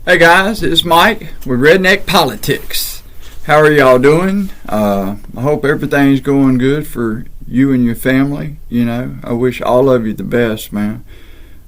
Hey guys, it's Mike with Redneck Politics. How are y'all doing? I hope everything's going good for you and your family. I wish all of you the best, man.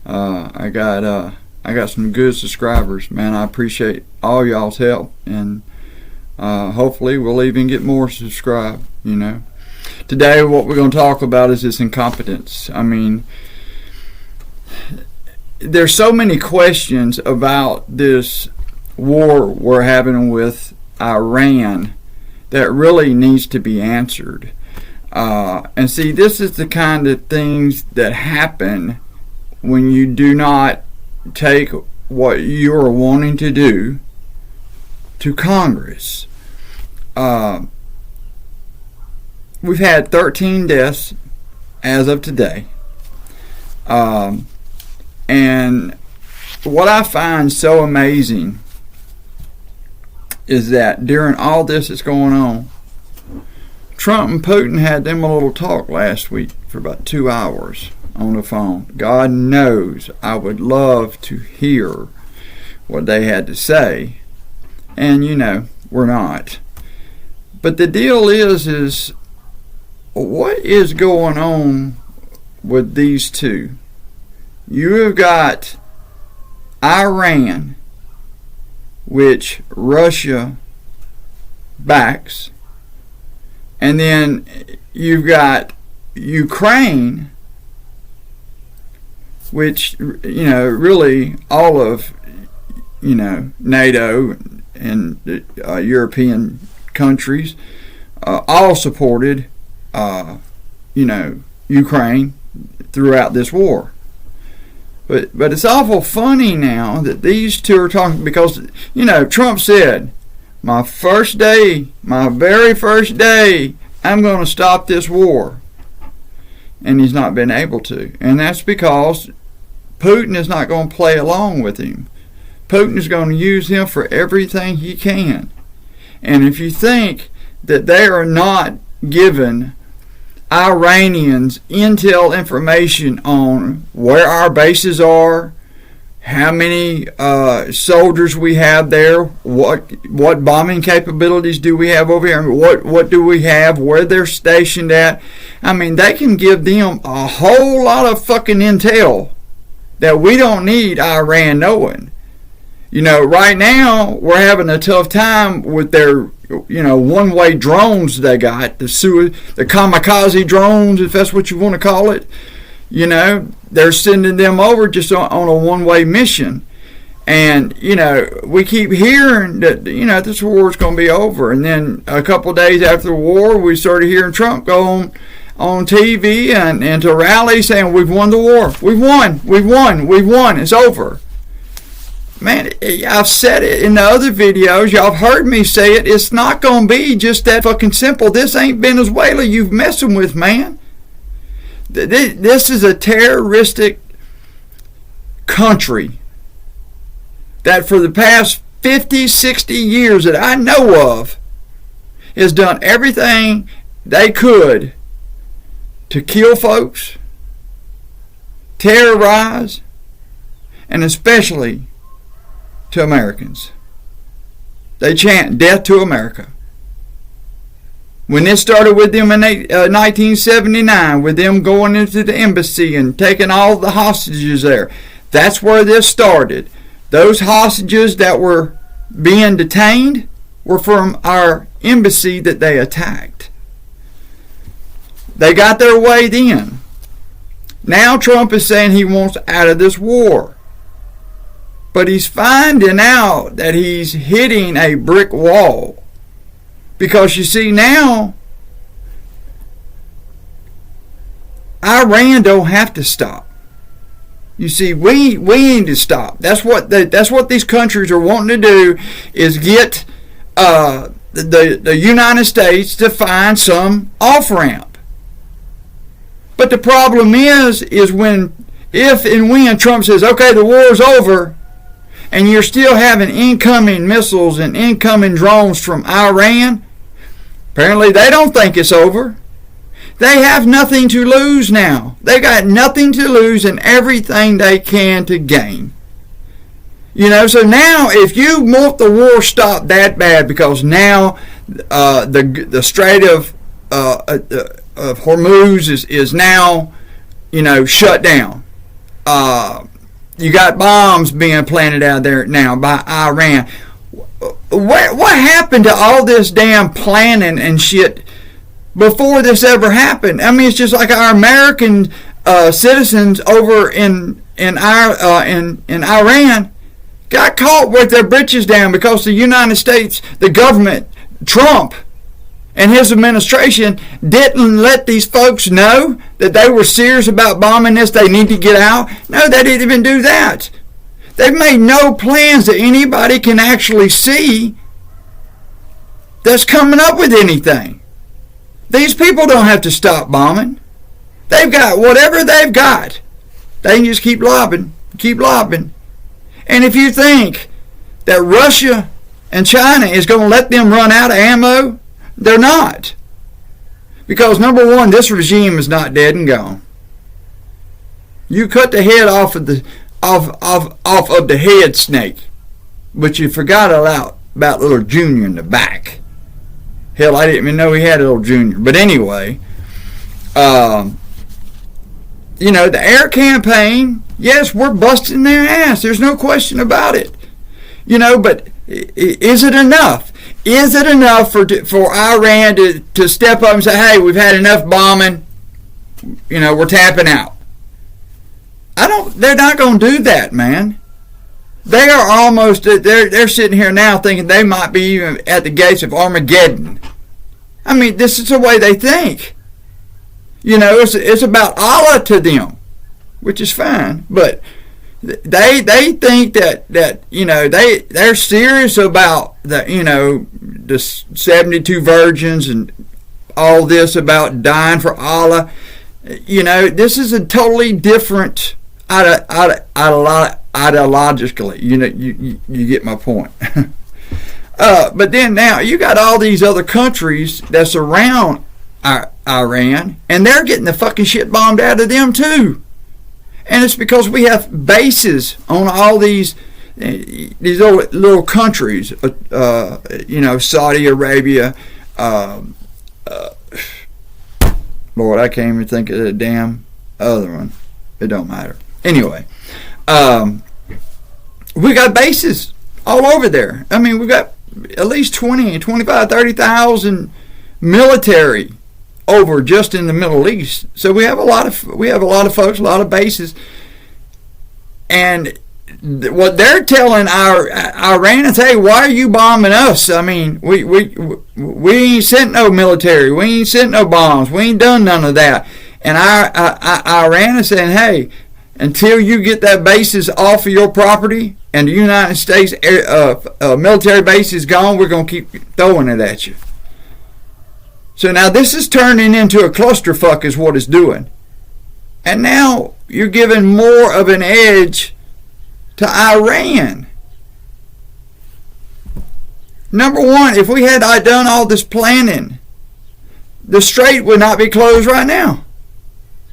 I got some good subscribers, man. I appreciate all y'all's help, and hopefully we'll even get more subscribed. Today, what we're going to talk about is this incompetence. There's so many questions about this war we're having with Iran that really needs to be answered. And see, this is the kind of things that happen when you do not take what you're wanting to do to Congress. We've had 13 deaths as of today. And what I find so amazing is that during all this that's going on, Trump and Putin had them a little talk last week for about 2 hours on the phone. God knows I would love to hear what they had to say. And, we're not. But the deal is what is going on with these two? You have got Iran, which Russia backs, and then you've got Ukraine, which, really all of, NATO and European countries all supported, Ukraine throughout this war. But it's awful funny now that these two are talking, because, Trump said, my very first day, I'm going to stop this war. And he's not been able to. And that's because Putin is not going to play along with him. Putin is going to use him for everything he can. And if you think that they are not given Iranians intel information on where our bases are, how many soldiers we have there, what bombing capabilities do we have over here, what do we have, where they're stationed at. They can give them a whole lot of fucking intel that we don't need Iran knowing. Right now we're having a tough time with their one-way drones they got, the kamikaze drones, if that's what you want to call it. They're sending them over just on a one-way mission. And, we keep hearing that, this war is going to be over. And then a couple of days after the war, we started hearing Trump go on TV and to rally saying, we've won the war. We've won. It's over. Man, I've said it in the other videos. Y'all have heard me say it. It's not going to be just that fucking simple. This ain't Venezuela you've messing with, man. This is a terroristic country that for the past 50, 60 years that I know of has done everything they could to kill folks, terrorize, and especially to Americans. They chant death to America. When this started with them in 1979, with them going into the embassy and taking all the hostages there, that's where this started. Those hostages that were being detained were from our embassy that they attacked. They got their way then. Now Trump is saying he wants out of this war. But he's finding out that he's hitting a brick wall. Because you see now, Iran don't have to stop. You see, we need to stop. That's what these countries are wanting to do, is get the United States to find some off-ramp. But the problem is if and when Trump says, okay, the war's over, and you're still having incoming missiles and incoming drones from Iran, apparently they don't think it's over. They have nothing to lose now. They got nothing to lose and everything they can to gain. So now if you want the war stopped that bad, because now the Strait of Hormuz is now, shut down. You got bombs being planted out there now by Iran. What happened to all this damn planning and shit before this ever happened? I mean, it's just like our American citizens over in Iran got caught with their britches down because the United States, the government, Trump, and his administration didn't let these folks know that they were serious about bombing this. They need to get out. No, they didn't even do that. They've made no plans that anybody can actually see that's coming up with anything. These people don't have to stop bombing. They've got whatever they've got. They can just keep lobbing. And if you think that Russia and China is going to let them run out of ammo, they're not. Because number one, this regime is not dead and gone. You cut the head off of the head snake, but you forgot about little Junior in the back. Hell, I didn't even know he had a little Junior. But anyway, the air campaign, yes, we're busting their ass. There's no question about it. But is it enough? Is it enough for Iran to step up and say, hey, we've had enough bombing, we're tapping out? They're not going to do that, man. They are almost, they're sitting here now thinking they might be even at the gates of Armageddon. I mean, this is the way they think. It's about Allah to them, which is fine, but they think that they're serious about the 72 virgins and all this about dying for Allah. This is a totally different ideologically. You get my point. But then now you got all these other countries that surround Iran, and they're getting the fucking shit bombed out of them too. And it's because we have bases on all these little countries, Saudi Arabia. Lord, I can't even think of the damn other one. It don't matter. Anyway, we got bases all over there. I mean, we got at least 20, 25, 30,000 military over just in the Middle East. So we have a lot of folks, a lot of bases, and what they're telling our Iran is, hey, why are you bombing us? I mean, we ain't sent no military, we ain't sent no bombs, we ain't done none of that. And Iran is saying, hey, until you get that bases off of your property and the United States military base is gone, we're going to keep throwing it at you. So now this is turning into a clusterfuck is what it's doing. And now you're giving more of an edge to Iran. Number one, if we had done all this planning, the strait would not be closed right now.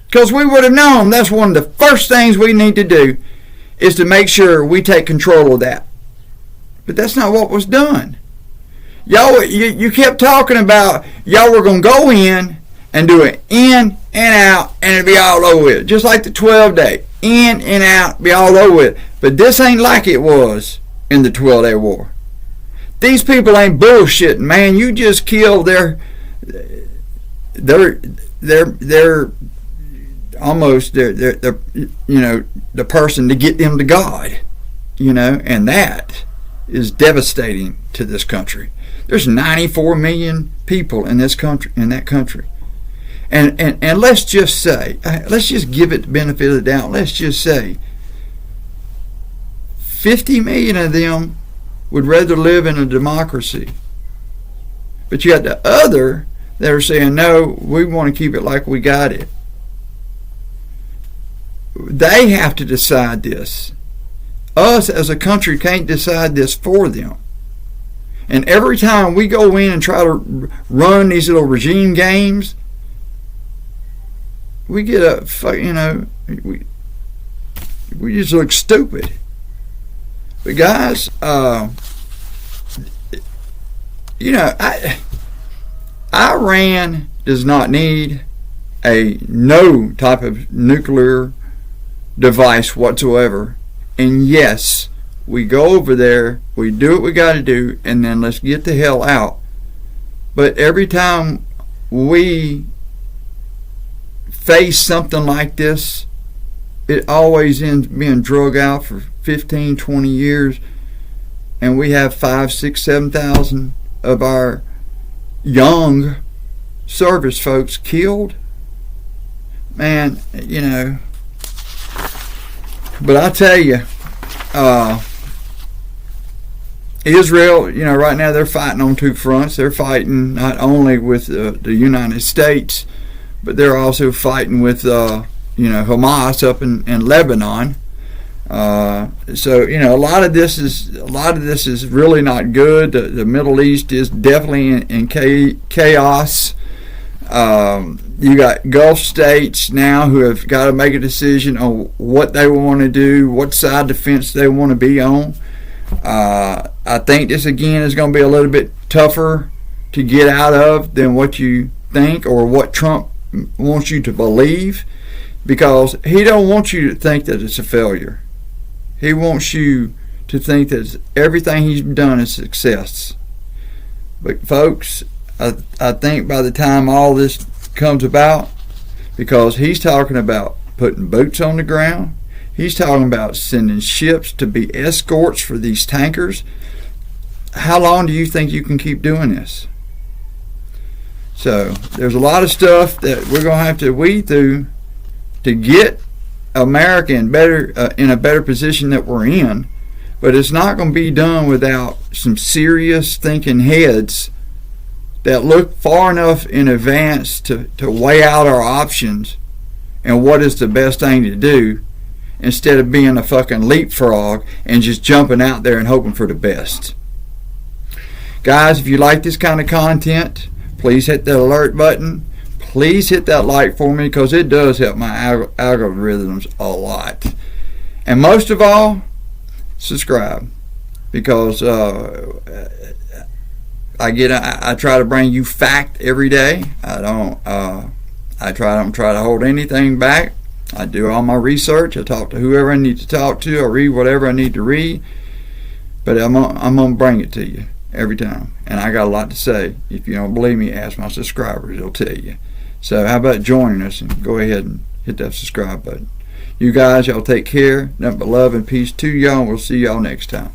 Because we would have known that's one of the first things we need to do is to make sure we take control of that. But that's not what was done. Y'all, you kept talking about y'all were going to go in and do it in and out and it'd be all over with. Just like the 12-day. In and out, be all over with. But this ain't like it was in the 12-day war. These people ain't bullshitting, man. You just killed their almost their the person to get them to God. And that is devastating to this country. There's 94 million people in this country, and let's just say, let's just give it the benefit of the doubt. Let's just say 50 million of them would rather live in a democracy. But you got the other that are saying, no, we want to keep it like we got it. They have to decide this. Us as a country can't decide this for them. And every time we go in and try to run these little regime games, we get we just look stupid. But guys, Iran does not need no type of nuclear device whatsoever. And yes, we go over there, we do what we got to do, and then let's get the hell out. But every time we face something like this, it always ends being drug out for 15, 20 years, and we have 5, 6, 7,000 of our young service folks killed. Man, but I tell you, Israel, right now they're fighting on two fronts. They're fighting not only with the United States, but they're also fighting with Hamas up in Lebanon. So a lot of this is really not good. The Middle East is definitely in chaos. You got Gulf states now who have got to make a decision on what they want to do, what side of the fence they want to be on. I think this again is going to be a little bit tougher to get out of than what you think or what Trump wants you to believe, because he don't want you to think that it's a failure. He wants you to think that everything he's done is success. But folks, I think by the time all this comes about, because he's talking about putting boots on the ground, he's talking about sending ships to be escorts for these tankers. How long do you think you can keep doing this? So there's a lot of stuff that we're going to have to weed through to get America in a better position that we're in. But it's not going to be done without some serious thinking heads that look far enough in advance to weigh out our options and what is the best thing to do, instead of being a fucking leapfrog and just jumping out there and hoping for the best. Guys, if you like this kind of content, please hit that alert button. Please hit that like for me, because it does help my algorithms a lot. And most of all, subscribe, because I try to bring you fact every day. I don't try to hold anything back. I do all my research. I talk to whoever I need to talk to. I read whatever I need to read. But I'm gonna bring it to you every time. And I got a lot to say. If you don't believe me, ask my subscribers. They'll tell you. So how about joining us, and go ahead and hit that subscribe button. You guys, y'all take care. Nothing but love and peace to y'all. We'll see y'all next time.